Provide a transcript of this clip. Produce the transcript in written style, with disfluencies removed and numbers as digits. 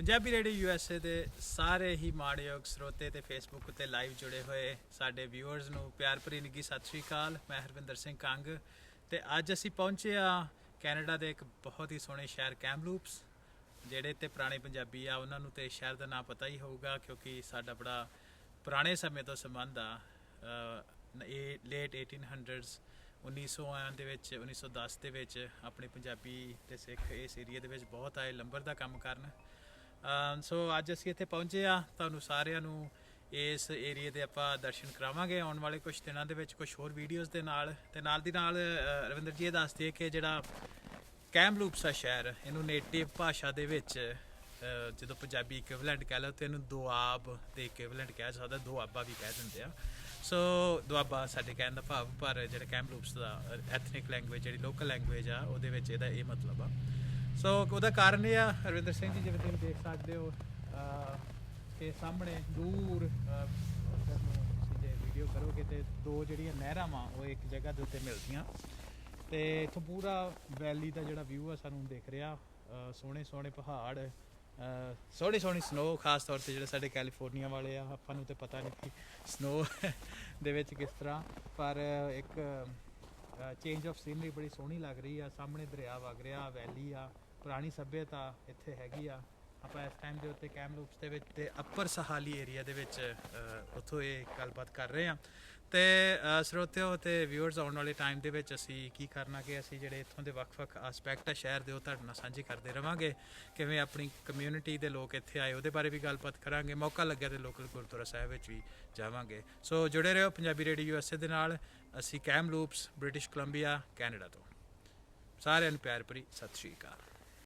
Punjabi radio USA ਦੇ ਸਾਰੇ ਹੀ ਮਾਣਯੋਗ ਸਰੋਤੇ ਤੇ ਫੇਸਬੁੱਕ ਤੇ ਲਾਈਵ ਜੁੜੇ ਹੋਏ ਸਾਡੇ ਵਿਊਅਰਸ ਨੂੰ ਪਿਆਰ ਭਰੀ ਨਿੱਘੀ ਸਤਿ ਸ਼੍ਰੀ ਅਕਾਲ। ਮੈਂ ਹਰਵਿੰਦਰ ਸਿੰਘ ਕੰਗ ਤੇ ਅੱਜ ਅਸੀਂ ਪਹੁੰਚੇ ਆ ਕੈਨੇਡਾ ਦੇ ਇੱਕ ਬਹੁਤ ਹੀ ਸੋਹਣੇ ਸ਼ਹਿਰ ਕੈਮਲੂਪਸ। ਜਿਹੜੇ ਤੇ ਪੁਰਾਣੇ ਪੰਜਾਬੀ ਆ ਉਹਨਾਂ ਨੂੰ ਤੇ ਸ਼ਹਿਰ ਦਾ ਨਾਂ ਪਤਾ ਹੀ ਹੋਊਗਾ ਕਿਉਂਕਿ ਸਾਡਾ ਬੜਾ ਪੁਰਾਣੇ ਸਮੇਂ ਤੋਂ ਸੰਬੰਧ ਆ। ਇਹ ਲੇਟ 1800s 1900 ਦੇ ਵਿੱਚ 1910 ਦੇ ਵਿੱਚ ਆਪਣੇ ਪੰਜਾਬੀ ਤੇ ਸਿੱਖ ਇਸ ਏਰੀਏ ਦੇ ਵਿੱਚ ਬਹੁਤ ਆਏ ਲੰਬਰ ਦਾ ਕੰਮ ਕਰਨ। ਸੋ ਅੱਜ ਅਸੀਂ ਇੱਥੇ ਪਹੁੰਚੇ ਆ, ਤੁਹਾਨੂੰ ਸਾਰਿਆਂ ਨੂੰ ਇਸ ਏਰੀਏ ਦੇ ਆਪਾਂ ਦਰਸ਼ਨ ਕਰਾਵਾਂਗੇ ਆਉਣ ਵਾਲੇ ਕੁਝ ਦਿਨਾਂ ਦੇ ਵਿੱਚ, ਕੁਝ ਹੋਰ ਵੀਡੀਓਜ਼ ਦੇ ਨਾਲ। ਤੇ ਨਾਲ ਦੀ ਨਾਲ ਰਵਿੰਦਰ ਜੀ ਇਹ ਦੱਸ ਦਈਏ ਕਿ ਜਿਹੜਾ ਕੈਮਲੂਪਸ ਆ ਸ਼ਹਿਰ, ਇਹਨੂੰ ਨੇਟਿਵ ਭਾਸ਼ਾ ਦੇ ਵਿੱਚ ਜਦੋਂ ਪੰਜਾਬੀ ਇਕਵੀਵਲੈਂਟ ਕਹਿ ਲਓ ਤੇ ਇਹਨੂੰ ਦੁਆਬ ਦੇ ਇਕਵੀਵਲੈਂਟ ਕਹਿ ਸਕਦਾ, ਦੁਆਬਾ ਵੀ ਕਹਿ ਦਿੰਦੇ ਆ। ਸੋ ਦੁਆਬਾ ਸਾਡੇ ਕਹਿਣ ਦਾ ਭਾਵ, ਪਰ ਜਿਹੜਾ ਕੈਮਲੂਪਸ ਦਾ ਐਥਨਿਕ ਲੈਂਗੁਏਜ, ਜਿਹੜੀ ਲੋਕਲ ਲੈਂਗੁਏਜ ਆ, ਉਹਦੇ ਵਿੱਚ ਇਹਦਾ ਇਹ ਮਤਲਬ ਆ। ਸੋ ਉਹਦਾ ਕਾਰਨ ਇਹ ਆ ਹਰਵਿੰਦਰ ਸਿੰਘ ਜੀ, ਜਿਵੇਂ ਤੁਸੀਂ ਦੇਖ ਸਕਦੇ ਹੋ ਕਿ ਸਾਹਮਣੇ ਦੂਰ ਤੁਸੀਂ ਜੇ ਵੀਡੀਓ ਕਰੋਗੇ ਤੇ ਦੋ ਜਿਹੜੀਆਂ ਨਹਿਰਾਂ ਵਾ ਉਹ ਇੱਕ ਜਗ੍ਹਾ ਦੇ ਉੱਤੇ ਮਿਲਦੀਆਂ ਤੇ ਇੱਥੋਂ ਪੂਰਾ ਵੈਲੀ ਦਾ ਜਿਹੜਾ ਵਿਊ ਆ ਸਾਨੂੰ ਦਿਖ ਰਿਹਾ। ਸੋਹਣੇ ਸੋਹਣੇ ਪਹਾੜ, ਸੋਹਣੀ ਸੋਹਣੀ ਸਨੋ, ਖਾਸ ਤੌਰ 'ਤੇ ਜਿਹੜੇ ਸਾਡੇ ਕੈਲੀਫੋਰਨੀਆ ਵਾਲੇ ਆ, ਆਪਾਂ ਨੂੰ ਤਾਂ ਪਤਾ ਨਹੀਂ ਕਿ ਸਨੋ ਦੇ ਵਿੱਚ ਕਿਸ ਤਰ੍ਹਾਂ, ਪਰ ਇੱਕ ਚੇਂਜ ਆਫ ਸੀਨਰੀ ਬੜੀ ਸੋਹਣੀ ਲੱਗ ਰਹੀ ਆ। ਸਾਹਮਣੇ ਦਰਿਆ ਵਗ ਰਿਹਾ, ਵੈਲੀ ਆ, ਪੁਰਾਣੀ ਸੱਭਿਅਤਾ ਇੱਥੇ ਹੈਗੀ ਆ। ਆਪਾਂ ਇਸ ਟਾਈਮ ਦੇ ਉੱਤੇ ਕੈਮਲੂਪਸ ਦੇ ਵਿੱਚ ਤੇ ਅੱਪਰ ਸਹਾਲੀ ਏਰੀਆ ਦੇ ਵਿੱਚ ਉੱਥੋਂ ਇਹ ਗੱਲਬਾਤ ਕਰ ਰਹੇ ਹਾਂ। ਤੇ ਸਰੋਤਿਓ ਤੇ ਵਿਊਅਰਸ, ਆਉਣ ਵਾਲੇ ਟਾਈਮ ਦੇ ਵਿੱਚ ਅਸੀਂ ਕੀ ਕਰਨਾ ਕਿ ਅਸੀਂ ਜਿਹੜੇ ਇੱਥੋਂ ਦੇ ਵੱਖ-ਵੱਖ ਆਸਪੈਕਟ ਆ ਸ਼ਹਿਰ ਦੇ, ਉਹ ਤੁਹਾਡੇ ਨਾਲ ਸਾਂਝੇ ਕਰਦੇ ਰਵਾਂਗੇ। ਕਿਵੇਂ ਆਪਣੀ ਕਮਿਊਨਿਟੀ ਦੇ ਲੋਕ ਇੱਥੇ ਆਏ ਉਹਦੇ ਬਾਰੇ ਵੀ ਗੱਲਬਾਤ ਕਰਾਂਗੇ। ਮੌਕਾ ਲੱਗਿਆ ਤੇ ਲੋਕਲ ਗੁਰਦੁਆਰਾ ਸਾਹਿਬ ਵਿੱਚ ਵੀ ਜਾਵਾਂਗੇ। ਸੋ ਜੁੜੇ ਰਹੋ ਪੰਜਾਬੀ ਰੇਡੀਓ ਯੂਐਸਏ ਦੇ ਨਾਲ। ਅਸੀਂ ਕੈਮਲੂਪਸ, ਬ੍ਰਿਟਿਸ਼ ਕੋਲੰਬੀਆ, ਕੈਨੇਡਾ ਤੋਂ। ਸਾਰਿਆਂ ਨੂੰ ਪਿਆਰ ਭਰੀ ਸਤਿ ਸ਼੍ਰੀ ਅਕਾਲ।